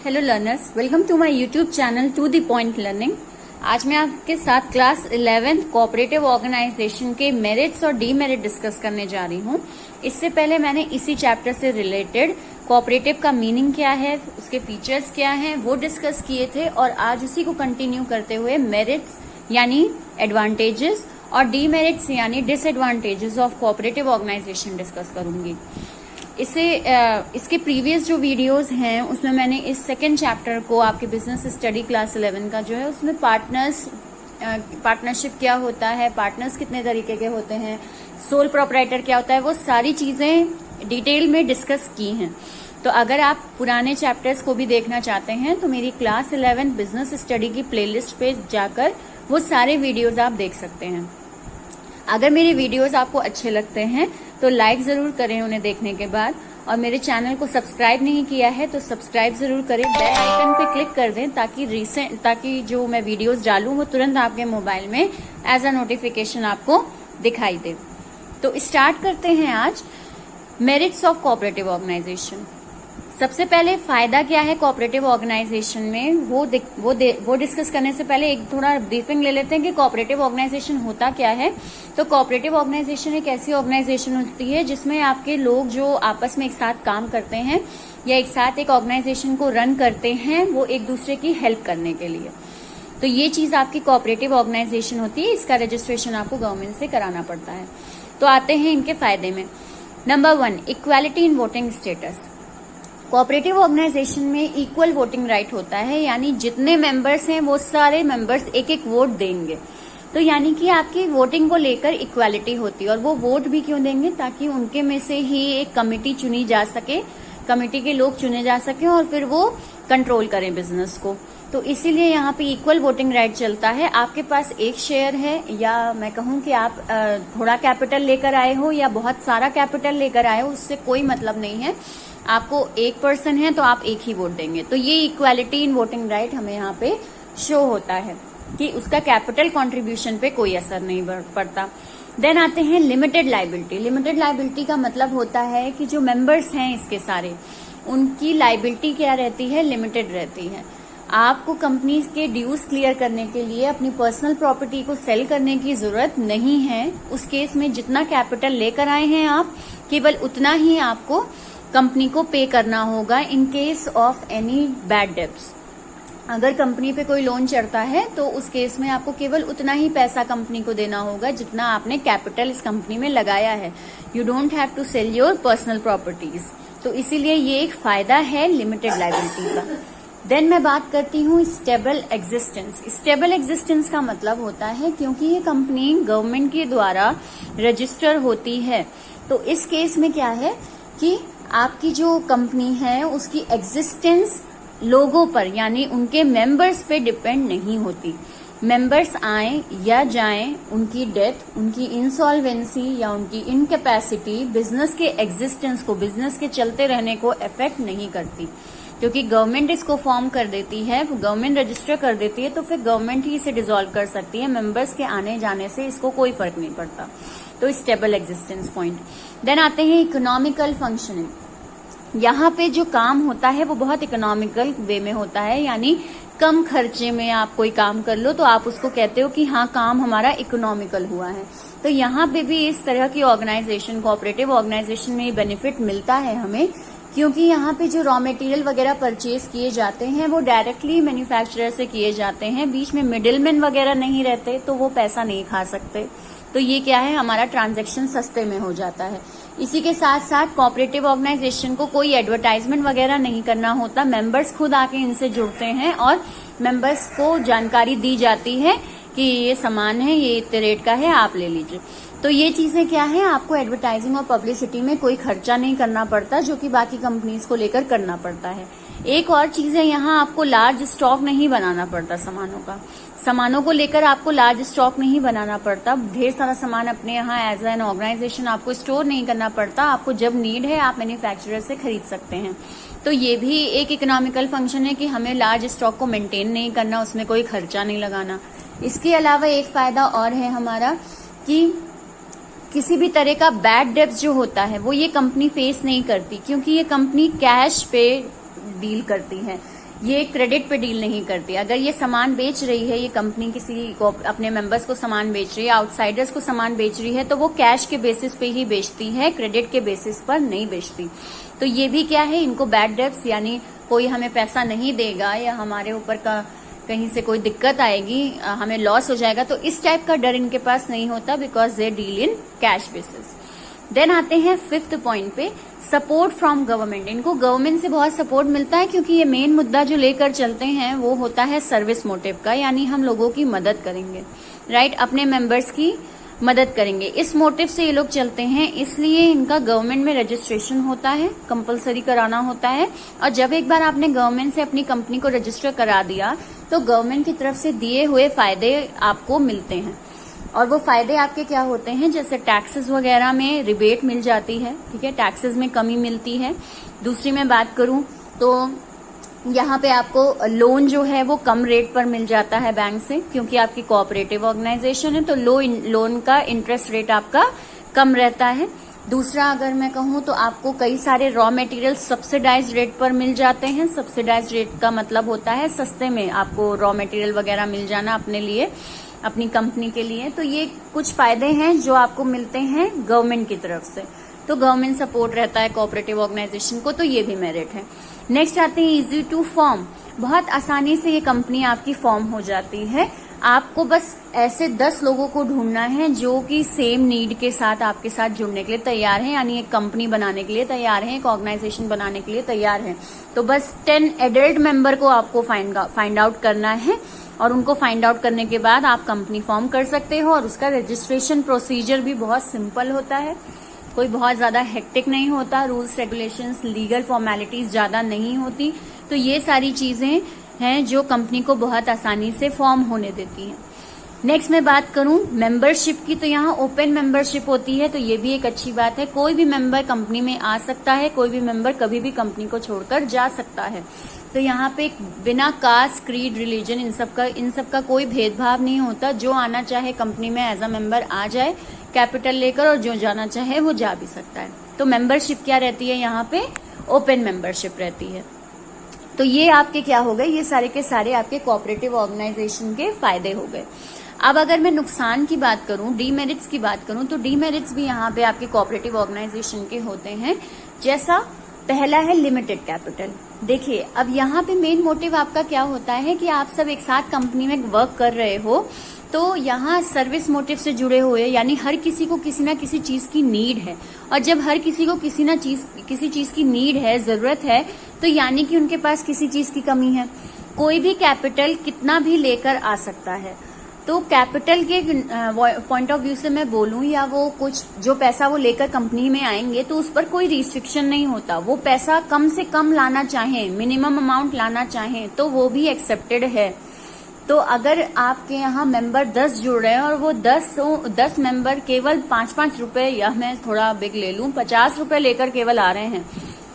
Hello learners, welcome to my YouTube channel to the point learning. आज मैं आपके साथ क्लास 11th कोऑपरेटिव ऑर्गेनाइजेशन के मेरिट्स और डीमेरिट डिस्कस करने जा रही हूँ। इससे पहले मैंने इसी चैप्टर से रिलेटेड कोऑपरेटिव का मीनिंग क्या है, उसके फीचर्स क्या हैं, वो डिस्कस किए थे और आज उसी को कंटिन्यू करते हुए मेरिट्स यानी एडवांटेजेस और डीमेरिट्स यानी disadvantages of cooperative organisation discuss करूंगी। इसके प्रीवियस जो वीडियोस हैं उसमें मैंने इस सेकेंड चैप्टर को आपके बिजनेस स्टडी क्लास 11 का जो है उसमें पार्टनरशिप क्या होता है, पार्टनर्स कितने तरीके के होते हैं, सोल प्रोपराइटर क्या होता है, वो सारी चीजें डिटेल में डिस्कस की हैं। तो अगर आप पुराने चैप्टर्स को भी देखना चाहते हैं तो मेरी क्लास 11 बिजनेस स्टडी की प्लेलिस्ट पे जाकर वो सारे वीडियोज आप देख सकते हैं। अगर मेरे वीडियोस आपको अच्छे लगते हैं तो लाइक जरूर करें उन्हें देखने के बाद, और मेरे चैनल को सब्सक्राइब नहीं किया है तो सब्सक्राइब जरूर करें, बेल आइकन पे क्लिक कर दें ताकि जो मैं वीडियोस डालूं वो तुरंत आपके मोबाइल में एज अ नोटिफिकेशन आपको दिखाई दे। तो स्टार्ट करते हैं आज मेरिट्स ऑफ कोऑपरेटिव ऑर्गेनाइजेशन। सबसे पहले फायदा क्या है कोऑपरेटिव ऑर्गेनाइजेशन में वो डिस्कस करने से पहले एक थोड़ा ब्रीफिंग ले लेते हैं कि कोऑपरेटिव ऑर्गेनाइजेशन होता क्या है। तो कोऑपरेटिव ऑर्गेनाइजेशन एक ऐसी ऑर्गेनाइजेशन होती है जिसमें आपके लोग जो आपस में एक साथ काम करते हैं या एक साथ एक ऑर्गेनाइजेशन को रन करते हैं, वो एक दूसरे की हेल्प करने के लिए। तो ये चीज आपकी कोऑपरेटिव ऑर्गेनाइजेशन होती है। इसका रजिस्ट्रेशन आपको गवर्नमेंट से कराना पड़ता है। तो आते हैं इनके फायदे में। Number 1, equality in voting status. Cooperative organisation में इक्वल वोटिंग राइट होता है, यानी जितने मेंबर्स हैं वो सारे मेंबर्स एक एक वोट देंगे। तो यानी कि आपकी वोटिंग को लेकर इक्वालिटी होती है। और वो वोट भी क्यों देंगे? ताकि उनके में से ही एक कमेटी चुनी जा सके, कमेटी के लोग चुने जा सके और फिर वो कंट्रोल करें बिजनेस को। तो इसीलिए यहाँ पे इक्वल वोटिंग राइट चलता है। आपके पास एक शेयर है या मैं कहूँ कि आप थोड़ा कैपिटल लेकर आए हो या बहुत सारा कैपिटल लेकर आए हो, उससे कोई मतलब नहीं है। आपको 1% है तो आप एक ही वोट देंगे। तो ये इक्वालिटी इन वोटिंग राइट हमें यहाँ पे शो होता है कि उसका कैपिटल कंट्रीब्यूशन पे कोई असर नहीं पड़ता। देन आते हैं लिमिटेड लायबिलिटी। लिमिटेड लायबिलिटी का मतलब होता है कि जो मेंबर्स हैं इसके सारे, उनकी लायबिलिटी क्या रहती है? लिमिटेड रहती है। आपको कंपनी के ड्यूज क्लियर करने के लिए अपनी पर्सनल प्रॉपर्टी को सेल करने की जरूरत नहीं है। उस केस में जितना कैपिटल लेकर आए हैं आप, केवल उतना ही आपको कंपनी को पे करना होगा in case of any bad debts. अगर कंपनी पे कोई लोन चढ़ता है तो उस केस में आपको केवल उतना ही पैसा कंपनी को देना होगा जितना आपने कैपिटल इस कंपनी में लगाया है। You don't have to sell your personal properties. तो इसीलिए ये एक फायदा है लिमिटेड लायबिलिटी का। देन मैं बात करती हूँ स्टेबल एग्जिस्टेंस। स्टेबल एग्जिस्टेंस का मतलब होता है क्योंकि ये कंपनी गवर्नमेंट के द्वारा रजिस्टर होती है, तो इस केस में क्या है कि आपकी जो कंपनी है उसकी एग्जिस्टेंस लोगों पर यानी उनके मेंबर्स पे डिपेंड नहीं होती। मेंबर्स आए या जाएं, उनकी डेथ, उनकी इंसॉल्वेंसी या उनकी इनकैपेसिटी बिजनेस के एग्जिस्टेंस को, बिजनेस के चलते रहने को अफेक्ट नहीं करती। क्योंकि गवर्नमेंट इसको फॉर्म कर देती है, गवर्नमेंट रजिस्टर कर देती है, तो फिर गवर्नमेंट ही इसे डिसॉल्व कर सकती है। मेंबर्स के आने जाने से इसको कोई फर्क नहीं पड़ता। तो स्टेबल एग्जिस्टेंस पॉइंट। देन आते हैं इकोनॉमिकल फंक्शनिंग। यहाँ पे जो काम होता है वो बहुत इकोनॉमिकल वे में होता है, यानी कम खर्चे में आप कोई काम कर लो तो आप उसको कहते हो कि हाँ काम हमारा इकोनॉमिकल हुआ है। तो यहाँ पे भी इस तरह की ऑर्गेनाइजेशन, कोऑपरेटिव ऑर्गेनाइजेशन में बेनिफिट मिलता है हमें, क्योंकि यहाँ पे जो रॉ मटेरियल वगैरह परचेज किए जाते हैं वो डायरेक्टली मैन्युफैक्चरर से किए जाते हैं, बीच में मिडिलमैन वगैरह नहीं रहते, तो वो पैसा नहीं खा सकते। तो ये क्या है, हमारा ट्रांजैक्शन सस्ते में हो जाता है। इसी के साथ साथ कोऑपरेटिव ऑर्गेनाइजेशन को कोई एडवर्टाइजमेंट वगैरह नहीं करना होता। मेंबर्स खुद आके इनसे जुड़ते हैं और मेंबर्स को जानकारी दी जाती है कि ये सामान है, ये इतने रेट का है, आप ले लीजिए। तो ये चीजें क्या है, आपको एडवर्टाइजिंग और पब्लिसिटी में कोई खर्चा नहीं करना पड़ता, जो कि बाकी कंपनीज को लेकर करना पड़ता है। एक और चीज है, यहाँ आपको लार्ज स्टॉक नहीं बनाना पड़ता सामानों का। सामानों को लेकर आपको लार्ज स्टॉक नहीं बनाना पड़ता। ढेर सारा सामान अपने यहाँ एज एन ऑर्गेनाइजेशन आपको स्टोर नहीं करना पड़ता। आपको जब नीड है आप मैन्युफैक्चरर से खरीद सकते हैं। तो ये भी एक इकोनॉमिकल फंक्शन है कि हमें लार्ज स्टॉक को मेंटेन नहीं करना, उसमें कोई खर्चा नहीं लगाना। इसके अलावा एक फायदा और है हमारा कि किसी भी तरह का बैड डेब्ट जो होता है वो ये कंपनी फेस नहीं करती, क्योंकि ये कंपनी कैश पे डील करती है। ये क्रेडिट पे डील नहीं करती। अगर ये सामान बेच रही है, ये कंपनी किसी को, अपने मेंबर्स को सामान बेच रही है, आउटसाइडर्स को सामान बेच रही है, तो वो कैश के बेसिस पे ही बेचती है, क्रेडिट के बेसिस पर नहीं बेचती। तो ये भी क्या है, इनको बैड डेब्ट्स यानी कोई हमें पैसा नहीं देगा या हमारे ऊपर का कहीं से कोई दिक्कत आएगी, हमें लॉस हो जाएगा, तो इस टाइप का डर इनके पास नहीं होता, because they deal in cash basis. Then आते हैं 5th पॉइंट पे, सपोर्ट फ्रॉम गवर्नमेंट। इनको गवर्नमेंट से बहुत सपोर्ट मिलता है, क्योंकि ये मेन मुद्दा जो लेकर चलते हैं वो होता है सर्विस मोटिव का, यानी हम लोगों की मदद करेंगे, राइट, अपने मेंबर्स की मदद करेंगे, इस मोटिव से ये लोग चलते हैं। इसलिए इनका गवर्नमेंट में रजिस्ट्रेशन होता है, कंपलसरी कराना होता है। और जब एक बार आपने गवर्नमेंट से अपनी कंपनी को रजिस्टर करा दिया, तो गवर्नमेंट की तरफ से दिए हुए फायदे आपको मिलते हैं। और वो फायदे आपके क्या होते हैं, जैसे टैक्सेस वगैरह में रिबेट मिल जाती है, ठीक है, टैक्सेस में कमी मिलती है। दूसरी मैं बात करूं तो यहाँ पे आपको लोन जो है वो कम रेट पर मिल जाता है बैंक से, क्योंकि आपकी कोऑपरेटिव ऑर्गेनाइजेशन है, तो लोन का इंटरेस्ट रेट आपका कम रहता है। दूसरा अगर मैं कहूँ तो आपको कई सारे रॉ मटेरियल सब्सिडाइज रेट पर मिल जाते हैं। सब्सिडाइज रेट का मतलब होता है सस्ते में आपको रॉ मटेरियल वगैरह मिल जाना अपने लिए, अपनी कंपनी के लिए। तो ये कुछ फायदे हैं जो आपको मिलते हैं गवर्नमेंट की तरफ से। तो गवर्नमेंट सपोर्ट रहता है कोऑपरेटिव ऑर्गेनाइजेशन को, तो ये भी मेरिट है। नेक्स्ट आते हैं इजी टू फॉर्म। बहुत आसानी से ये कंपनी आपकी फॉर्म हो जाती है। आपको बस ऐसे 10 लोगों को ढूंढना है जो कि सेम नीड के साथ आपके साथ जुड़ने के लिए तैयार है, यानी एक कंपनी बनाने के लिए तैयार है, एक ऑर्गेनाइजेशन बनाने के लिए तैयार है। तो बस 10 एडल्ट मेंबर को आपको फाइंड आउट करना है, और उनको फाइंड आउट करने के बाद आप कंपनी फॉर्म कर सकते हो। और उसका रजिस्ट्रेशन प्रोसीजर भी बहुत सिंपल होता है, कोई बहुत ज्यादा हेक्टिक नहीं होता, रूल्स रेगुलेशंस लीगल फॉर्मेलिटीज ज्यादा नहीं होती। तो ये सारी चीजें हैं जो कंपनी को बहुत आसानी से फॉर्म होने देती हैं। नेक्स्ट मैं बात करूं मेंबरशिप की, तो यहाँ ओपन मेंबरशिप होती है, तो ये भी एक अच्छी बात है। कोई भी मेंबर कंपनी में आ सकता है, कोई भी मेंबर कभी भी कंपनी को छोड़कर जा सकता है। तो यहाँ पे बिना कास्ट, क्रीड, रिलीजन इन सब का कोई भेदभाव नहीं होता। जो आना चाहे कंपनी में एज अ मेंबर आ जाए कैपिटल लेकर, और जो जाना चाहे वो जा भी सकता है। तो मेंबरशिप क्या रहती है, यहाँ पे ओपन मेंबरशिप रहती है। तो ये आपके क्या हो गए, ये सारे के सारे आपके कोऑपरेटिव ऑर्गेनाइजेशन के फायदे हो गए। अब अगर मैं नुकसान की बात करूं, डीमेरिट्स की बात करूं, तो डीमेरिट्स भी यहाँ पे आपके कोऑपरेटिव ऑर्गेनाइजेशन के होते हैं। जैसा पहला है लिमिटेड कैपिटल। देखिए अब यहाँ पे मेन मोटिव आपका क्या होता है कि आप सब एक साथ कंपनी में वर्क कर रहे हो, तो यहाँ सर्विस मोटिव से जुड़े हुए, यानी हर किसी को किसी ना किसी चीज की नीड है। और जब हर किसी को किसी चीज की नीड है, जरूरत है, तो यानी कि उनके पास किसी चीज की कमी है। कोई भी कैपिटल कितना भी लेकर आ सकता है। तो कैपिटल के पॉइंट ऑफ व्यू से मैं बोलूं, या वो कुछ जो पैसा वो लेकर कंपनी में आएंगे, तो उस पर कोई रिस्ट्रिक्शन नहीं होता। वो पैसा कम से कम लाना चाहें, मिनिमम अमाउंट लाना चाहें, तो वो भी एक्सेप्टेड है। तो अगर आपके यहाँ मेंबर 10 जुड़ रहे हैं और वो 10 मेंबर केवल 5-5 रुपए, या मैं थोड़ा बिग ले लूं, 50 रुपए लेकर केवल आ रहे हैं,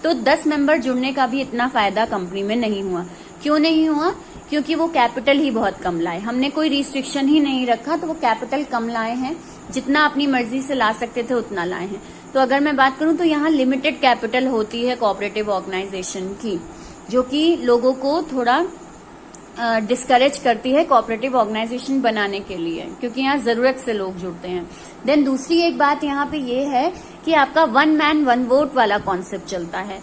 तो 10 मेंबर जुड़ने का भी इतना फायदा कंपनी में नहीं हुआ। क्यों नहीं हुआ? क्योंकि वो कैपिटल ही बहुत कम लाए। हमने कोई रिस्ट्रिक्शन ही नहीं रखा, तो वो कैपिटल कम लाए हैं, जितना अपनी मर्जी से ला सकते थे उतना लाए हैं। तो अगर मैं बात करूं तो यहाँ लिमिटेड कैपिटल होती है कोऑपरेटिव ऑर्गेनाइजेशन की, जो कि लोगों को थोड़ा डिस्करेज करती है कोऑपरेटिव ऑर्गेनाइजेशन बनाने के लिए, क्योंकि यहाँ जरूरत से लोग जुड़ते हैं। देन दूसरी एक बात यहाँ पे ये है कि आपका 1 मैन 1 वोट वाला कॉन्सेप्ट चलता है।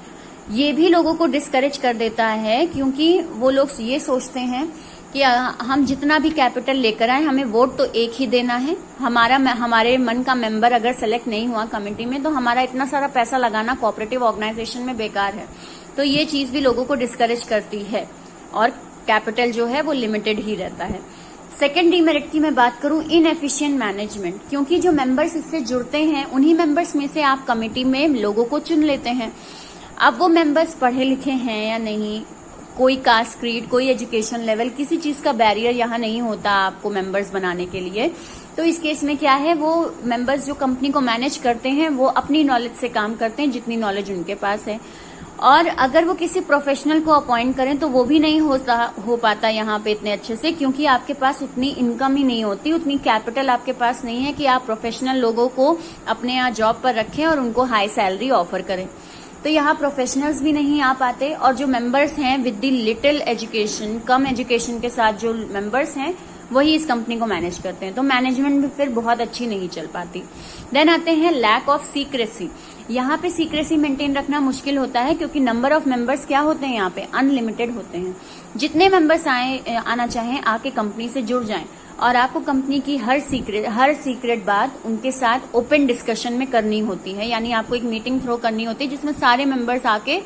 ये भी लोगों को डिस्करेज कर देता है, क्योंकि वो लोग ये सोचते हैं कि हम जितना भी कैपिटल लेकर आए, हमें वोट तो एक ही देना है। हमारे मन का मेंबर अगर सेलेक्ट नहीं हुआ कमेटी में, तो हमारा इतना सारा पैसा लगाना कोऑपरेटिव ऑर्गेनाइजेशन में बेकार है। तो ये चीज भी लोगों को डिस्करेज करती है, और कैपिटल जो है वो लिमिटेड ही रहता है। सेकेंड डीमेरिट की मैं बात करूं, इनएफिशिएंट मैनेजमेंट, क्योंकि जो मेंबर्स इससे जुड़ते हैं उन्हीं मेंबर्स में से आप कमेटी में लोगों को चुन लेते हैं। अब वो मेंबर्स पढ़े लिखे हैं या नहीं, कोई कास्ट, क्रीड, कोई एजुकेशन लेवल, किसी चीज का बैरियर यहाँ नहीं होता आपको मेंबर्स बनाने के लिए। तो इस केस में क्या है, वो मेंबर्स जो कंपनी को मैनेज करते हैं वो अपनी नॉलेज से काम करते हैं, जितनी नॉलेज उनके पास है। और अगर वो किसी प्रोफेशनल को अपॉइंट करें तो वो भी नहीं हो पाता यहाँ पे इतने अच्छे से, क्योंकि आपके पास उतनी इनकम ही नहीं होती, उतनी कैपिटल आपके पास नहीं है कि आप प्रोफेशनल लोगों को अपने यहाँ जॉब पर रखें और उनको हाई सैलरी ऑफर करें। तो यहाँ प्रोफेशनल्स भी नहीं आ पाते, और जो मेंबर्स हैं with the little education, come education के साथ जो मेंबर्स हैं वही इस कंपनी को मैनेज करते हैं, तो मैनेजमेंट भी फिर बहुत अच्छी नहीं चल पाती। देन आते हैं लैक ऑफ सीक्रेसी। यहाँ पे सीक्रेसी मेंटेन रखना मुश्किल होता है, क्योंकि नंबर ऑफ मेंबर्स क्या होते हैं यहाँ पे, अनलिमिटेड होते हैं। जितने मेंबर्स आना चाहें आके कंपनी से जुड़ जाएं, और आपको कंपनी की हर सीक्रेट बात उनके साथ ओपन डिस्कशन में करनी होती है। यानी आपको एक मीटिंग थ्रो करनी होती है जिसमें सारे मेंबर्स आके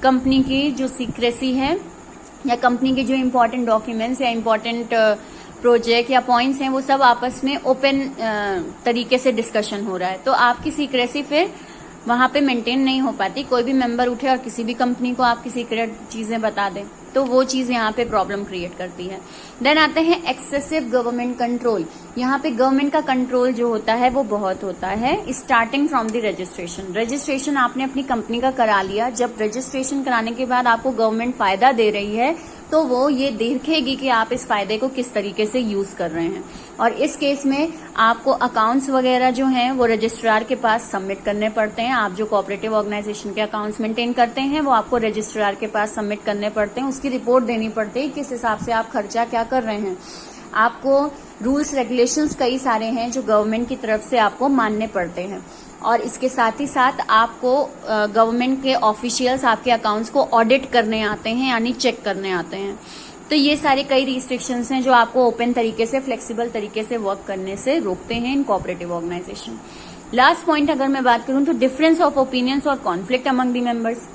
कंपनी की जो सीक्रेसी है या कंपनी के जो इम्पोर्टेंट डॉक्यूमेंट्स या इम्पोर्टेंट प्रोजेक्ट या पॉइंट्स हैं वो सब आपस में ओपन तरीके से डिस्कशन हो रहा है। तो आपकी सीक्रेसी फिर वहां पे मेंटेन नहीं हो पाती। कोई भी मेंबर उठे और किसी भी कंपनी को आपकी सीक्रेट चीजें बता दे, तो वो चीज यहाँ पे प्रॉब्लम क्रिएट करती है। देन आते हैं एक्सेसिव गवर्नमेंट कंट्रोल। यहाँ पे गवर्नमेंट का कंट्रोल जो होता है वो बहुत होता है, starting from the registration. Registration आपने अपनी कंपनी का करा लिया, जब रजिस्ट्रेशन कराने के बाद आपको गवर्नमेंट फायदा दे रही है तो वो ये देखेगी कि आप इस फायदे को किस तरीके से यूज कर रहे हैं। और इस केस में आपको अकाउंट्स वगैरह जो हैं वो रजिस्ट्रार के पास सबमिट करने पड़ते हैं। आप जो कोऑपरेटिव ऑर्गेनाइजेशन के अकाउंट्स मेंटेन करते हैं वो आपको रजिस्ट्रार के पास सबमिट करने पड़ते हैं। उसकी रिपोर्ट देनी पड़ती है किस हिसाब से आप खर्चा क्या कर रहे हैं। आपको रूल्स रेगुलेशंस कई सारे हैं जो गवर्नमेंट की तरफ से आपको मानने पड़ते हैं, और इसके साथ ही साथ आपको गवर्नमेंट के ऑफिशियल्स आपके अकाउंट्स को ऑडिट करने आते हैं, यानी चेक करने आते हैं। तो ये सारे कई रिस्ट्रिक्शंस हैं जो आपको ओपन तरीके से, फ्लेक्सिबल तरीके से वर्क करने से रोकते हैं इन कोऑपरेटिव ऑर्गेनाइजेशन। लास्ट पॉइंट अगर मैं बात करूं तो डिफरेंस ऑफ ओपिनियंस और कॉन्फ्लिक्ट अमंग दी मेंबर्स।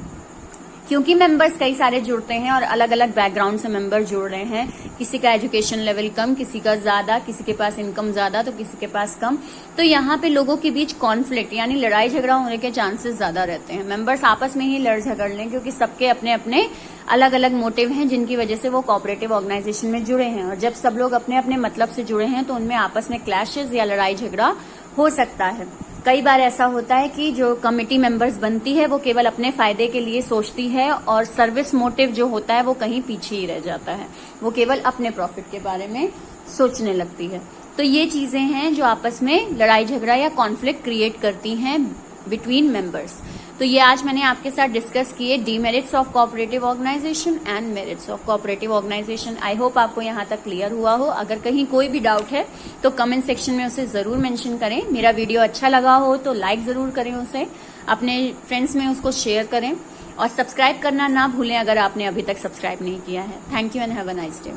क्योंकि मेंबर्स कई सारे जुड़ते हैं और अलग अलग बैकग्राउंड से मेंबर जुड़ रहे हैं, किसी का एजुकेशन लेवल कम, किसी का ज्यादा, किसी के पास इनकम ज्यादा तो किसी के पास कम, तो यहाँ पे लोगों के बीच कॉन्फ्लिक्ट यानी लड़ाई झगड़ा होने के चांसेस ज्यादा रहते हैं। मेंबर्स आपस में ही लड़ झगड़ लें, क्योंकि सबके अपने अपने अलग अलग मोटिव हैं जिनकी वजह से वो कोऑपरेटिव ऑर्गेनाइजेशन में जुड़े हैं। और जब सब लोग अपने अपने मतलब से जुड़े हैं तो उनमें आपस में क्लैशेस या लड़ाई झगड़ा हो सकता है। कई बार ऐसा होता है कि जो कमेटी मेंबर्स बनती है वो केवल अपने फायदे के लिए सोचती है, और सर्विस मोटिव जो होता है वो कहीं पीछे ही रह जाता है, वो केवल अपने प्रॉफिट के बारे में सोचने लगती है। तो ये चीजें हैं जो आपस में लड़ाई झगड़ा या कॉन्फ्लिक्ट क्रिएट करती हैं बिटवीन मेंबर्स। तो ये आज मैंने आपके साथ डिस्कस किए demerits of cooperative organisation and merits of cooperative organisation. I hope आपको यहाँ तक क्लियर हुआ हो। अगर कहीं कोई भी डाउट है तो कमेंट सेक्शन में उसे जरूर मेंशन करें। मेरा वीडियो अच्छा लगा हो तो लाइक जरूर करें उसे, अपने फ्रेंड्स में उसको शेयर करें, और सब्सक्राइब करना ना भूलें अगर आपने अभी तक सब्सक्राइब नहीं किया है। Thank you and have a nice day.